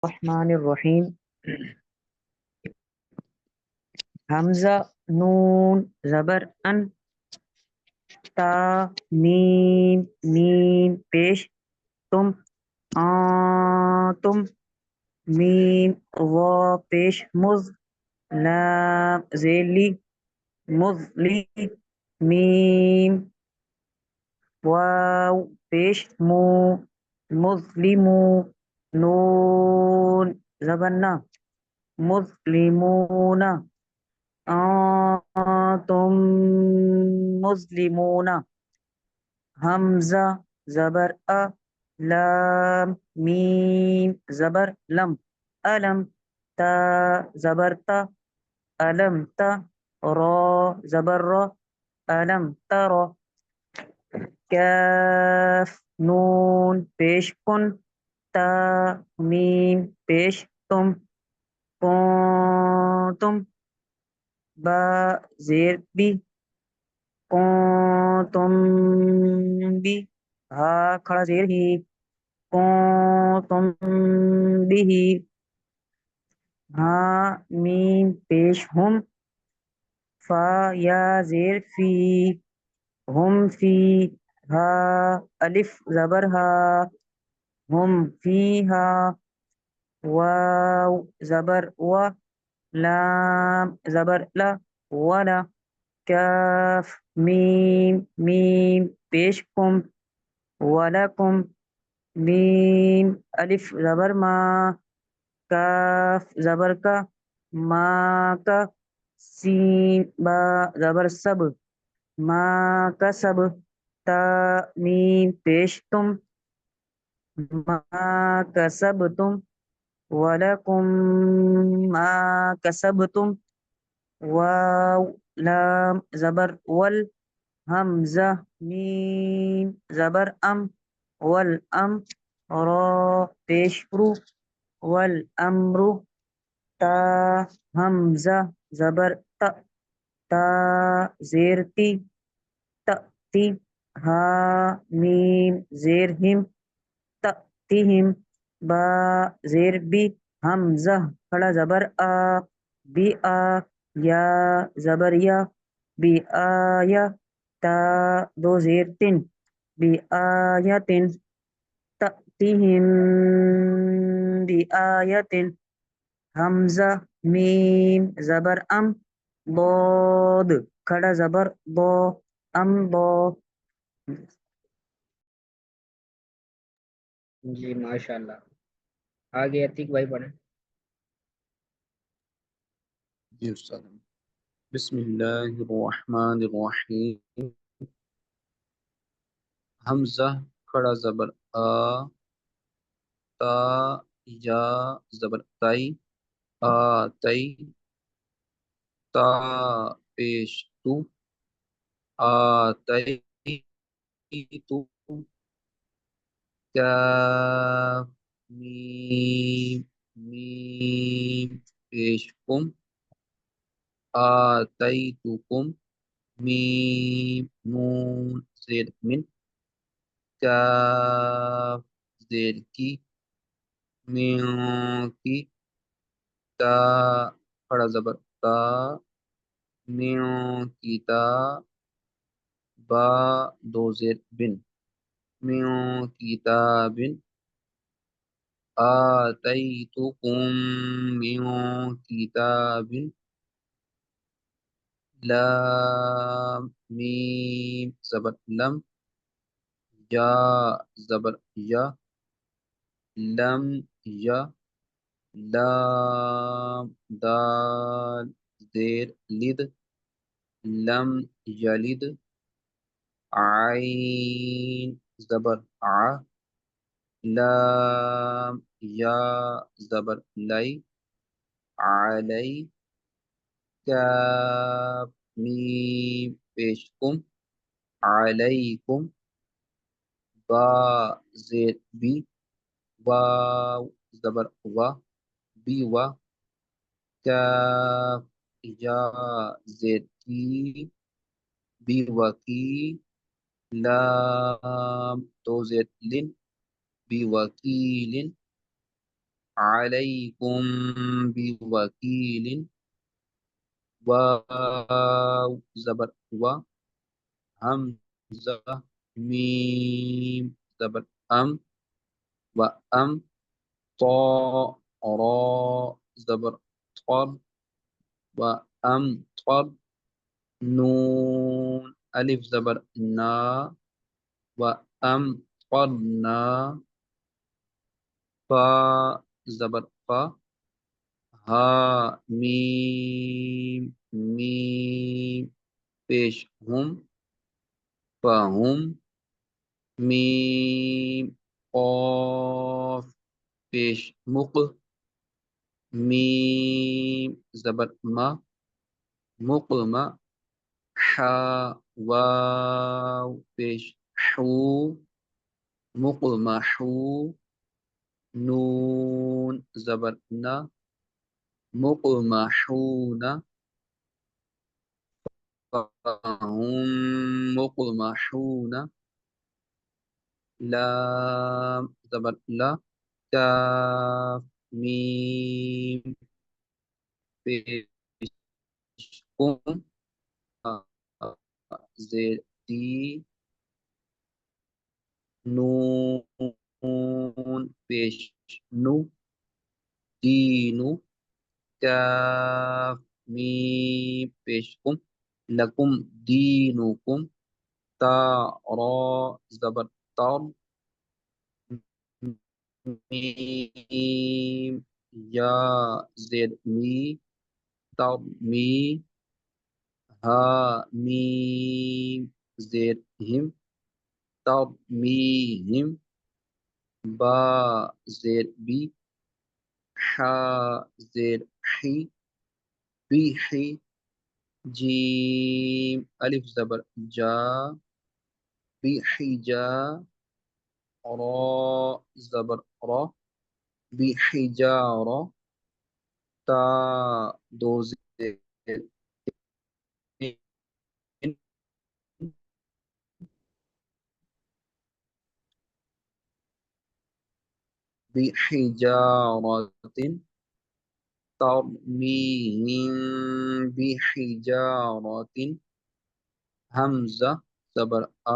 الرحمن الرحیم حمزہ نون زبر ان تا میم میم پیش تم تم میم وا پیش مز لام زیلی مزلی میم واو پیش مو مظلمو نون زبر نا مظلمون تم مسلمون حمزہ زبر لام میم زبر لم علم تا زبر تا علم تا را زبر را علم ترى کاف نون پیش کن تا میم پیش تم کنتم با زیر بی کنتم بی ہا کھڑا زیر ہی کنتم بھی ہا میم پیش ہم فا یا زیر فی ہم فی ہا الف زبر ہا ہم فی ہا واو زبر و لام زبر لا ولا کاف میم میم پیش کم ولکم میم الف زبر ما کاف زبر کا ما کا سین با زبر سب ما کا سب تا میم پیش تم ما کا سب تم ولکم ما کسبتم واو لام زبر ول حمزہ میم زبر ام والام را پیش رو والامر تا حمزہ زبر تا تا زیر تی تأتی ہا میم زیر ہم تأتیہم با زیر بی حمزہ کھڑا زبر بی یا زبر یا بی آیا تا دو زیر تن بی آیتن تأتیہم بی آیتن حمزہ میم زبر ام ضاد کھڑا زبر ضا ام ضا جی ماشاء اللہ. آگے عتیق بھائی پڑھیں. جی استاد بسم اللہ الرحمن الرحیم حمزہ کھڑا زبر تا یا زبر تائی تئی تا پیش تو تئی تو کاف میم میم پیش کم آتیتکم میم نون زیر من کاف زیر کی میوں کی تا کھڑا زبر تا میوں کی تا با دو زیر بن میوں کتابن آتیتکم میوں کتابن لام میم زبر لم یا زبر یا لم یا لام دال زیر لد لم یلد عین زبر لام یا زبر لی علی کاف میم پیش کم علیکم با زیر بی واو زبر و بی و کاف یا زیر کی بی و کی لام دو زیر لن بی وکیل علیکم بوکیل، واو زبر و، حمزہ میم زبر ام، و ام طا را زبر طر، و ام طر نون الف زبر نا، و ام طرنا فا زبر فا، ہا میم میم پیش ہم، فہم میم قاف پیش مق، میم زبر ما مقما، حا واو پیش حو مقمحو، نون زبر نا مقمحون، فهم مقمحون، لام زبر لا، کاف میم پیش کم، زیر دی، نون پیش نو، دینو، کاف میم پیش کم، لکم دینکم، تا را زبر تر، میم یا زیر می، تر می، ہا میم زیر ہم، تر میہم، با زیر بی، حا زیر حی، بی حی، جیم الف زبر جا، بی حجا، را زبر را، بی حجارہ، تا دو زیر بحجارة ترميهم بحجارة، همزة زبر آ،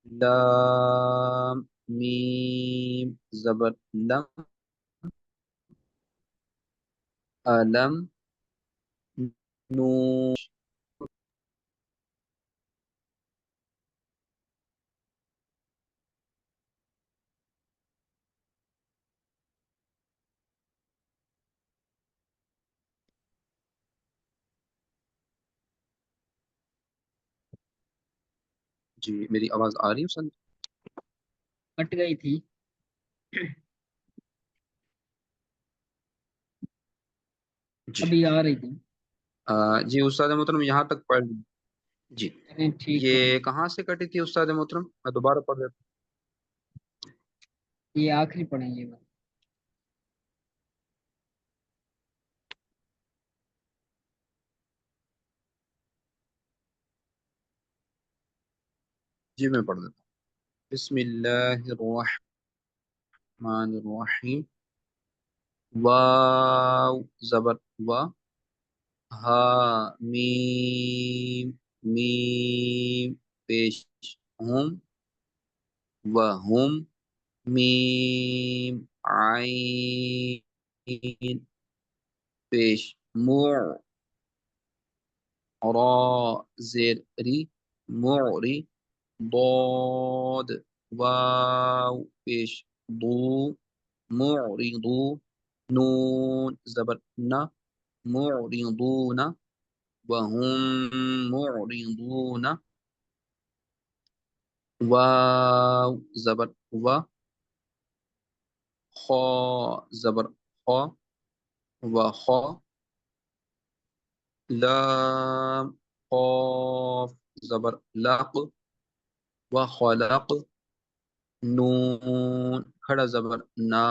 لام میم زبر لم، ألم نون. جی میری آواز آ رہی ہے سن؟ کٹ گئی تھی. جی ابھی آ رہی تھی. جی استاد محترم یہاں تک پڑھ لیں. جی چلیں ٹھیک ہے. یہ کہاں سے کٹی تھی استاد محترم؟ میں دوبارہ پڑھ دیتا ہوں. یہ آخری پڑھیں گے بس. جی میں پڑھ دیتا ہوں. بسم اللہ الرحمن الرحیم، واو زبر وا، ہا میم میم پیش ہم، وہم میم عین پیش مع، را زیر ری معری، ضاد واو پیش ضو معرضو، نون زبر نا معرضون، وهم معرضون، واو زبر و، خا زبر خا وخا، لام قاف زبر لق، وخلق، نون کھڑا زبر نا،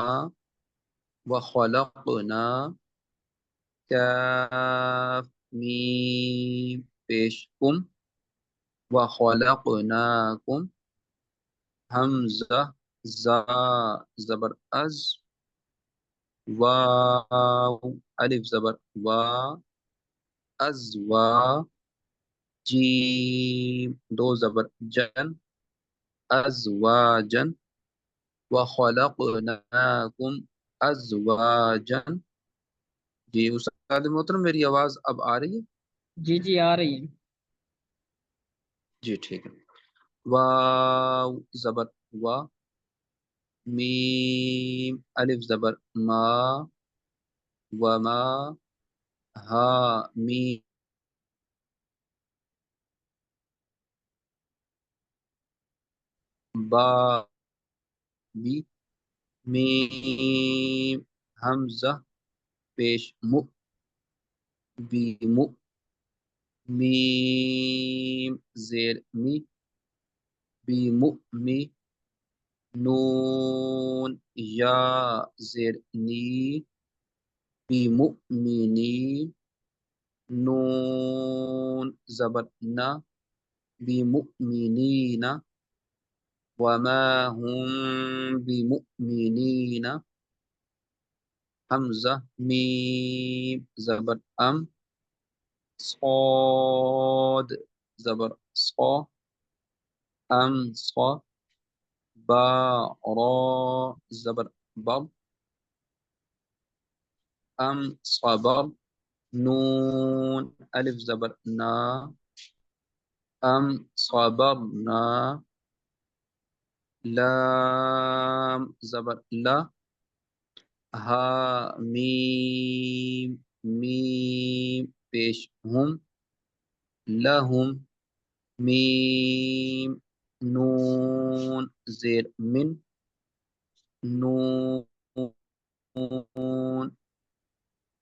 وخلقنا، کاف میم پیش کم، وخلقناکم، حمزہ زا زبر از، واو الف زبر وا، از وا، جیم دو زبر جن، ازواجن، وخلقناکم ازواجن. جی استاد محترم میری آواز اب آ رہی ہے؟ جی جی آ رہی ہے. جی ٹھیک ہے. واو زبر وا، میم الف زبر ما، وما، ہا میم با بی، میم حمزہ پیش مو، بی مو، میم زیر می، بی مو می، نون یا زیر نی، بی مؤمنی، نون زبر نا، بی مؤمنین، وما هم بمؤمنین، حمزہ میم زبر ام، صاد زبر صا، ام صا، با را زبر بر، ام صبر، نون الف زبر نا، ام صبرنا، لام زبر لا، ہا میم میم پیش ہم، لہم، میم نون زیر من، نون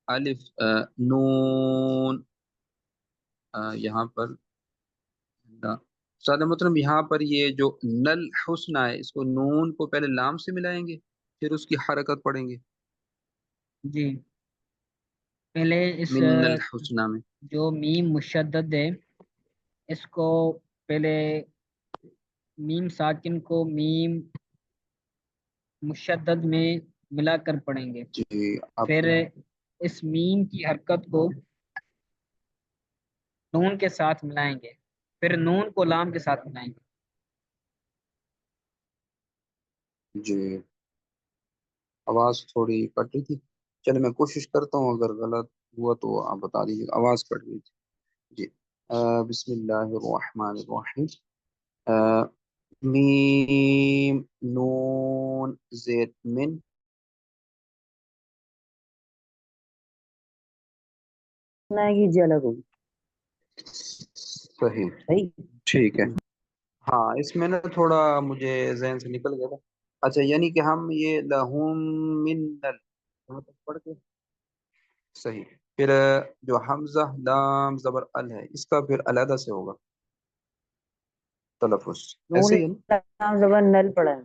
الف نون یہاں پر استاد محترم یہاں پر یہ جو نل حسنہ ہے اس کو نون کو پہلے لام سے ملائیں گے پھر اس کی حرکت پڑھیں گے. جی پہلے اس من الحسنہ میں جو میم مشدد ہے اس کو پہلے میم ساکن کو میم مشدد میں ملا کر پڑھیں گے. جی آپ پھر اس میم کی حرکت کو نون کے ساتھ ملائیں گے، پھر نون کو لام کے ساتھ ملائیں گے. جی آواز تھوڑی کٹ رہی تھی، چلے میں کوشش کرتا ہوں اگر غلط ہوا تو آپ بتا دیجیے. آواز کٹ رہی تھی. جی بسم اللہ الرحمن الرحیم. میم نون زیر من، نہ کیجیے الگ ہوگی. صحیح صحیح. ٹھیک ہے. ہاں اس میں نا تھوڑا مجھے ذہن سے نکل گیا تھا. اچھا یعنی کہ ہم یہ لہم من یہاں تک پڑھ کے صحیح. پھر جو حمزہ لام زبر ال ہے اس کا پھر علیحدہ سے ہوگا تلفظ نون ایسے ہی ہے نا؟ لام زبر نل پڑھیں،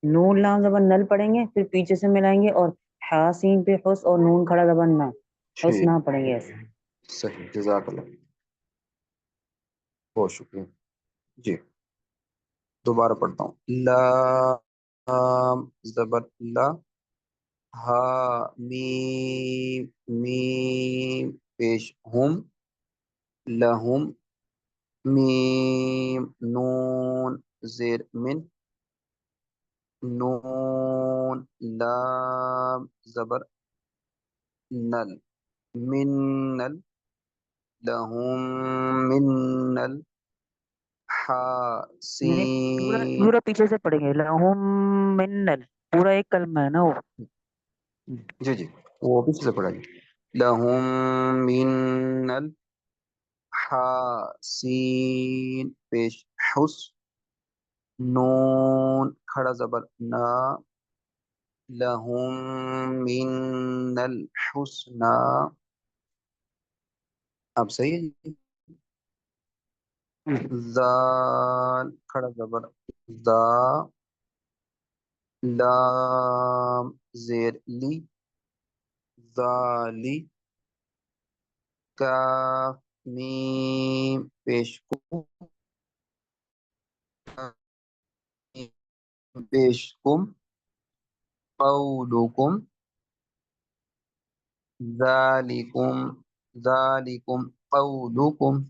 نون لام زبر نل پڑھیں گے، پھر پیچھے سے ملائیں گے اور حاسین پہ حس اور نون کھڑا زبر نہ، حس ٹھیک نہ پڑھیں گے ایسے. صحیح جزاک اللہ بہت شکریہ. جی دوبارہ پڑھتا ہوں. لام زبر لا، ہا میم میم پیش ہم، لہم، میم نون زیر من، نون لام زبر نل، من نل، لہم من نل، ہا نہیں پورا سین. پورا پیچھے سے پڑھیں گے، لہم من نل، پورا ایک کلمہ ہے نا وہ. جی جی وہ پیچھے سے پڑھائیے. لہم من نل، ہا سین پیش حس، نون کھڑا زبر نا، لہم من الحسنى. اب صحیح ہے جی. زال کھڑا زبر زا، لام زیر لی، ذالی، کاف میم پیش کو، پیش کم، قولکم، ذالکم، ذالکم قولکم،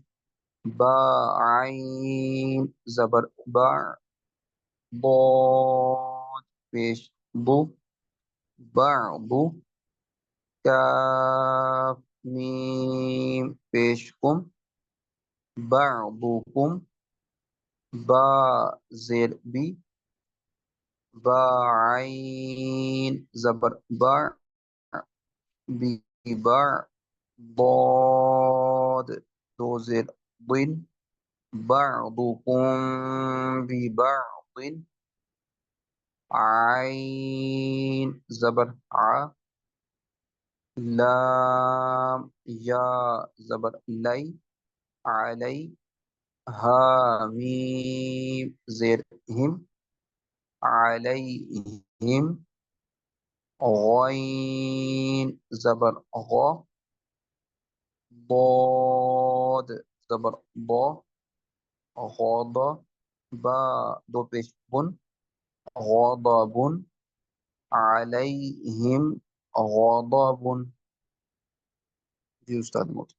با عین زبر با، ضاد پیش بو، بعض، کاف میم پیش کم، بعضکم، با زیر بی، با عین زبر با، بی با، ضاد دو زیر ضن، بعضکم ببعض، عین زبر ع، لام یا زبر لی، علی، ہا میم زیر ہم، علیہم، غین زبر غا، ضاد زبر با، غاضا، با دو پیش بن، غضب، علیہم غضب. جی استاد موت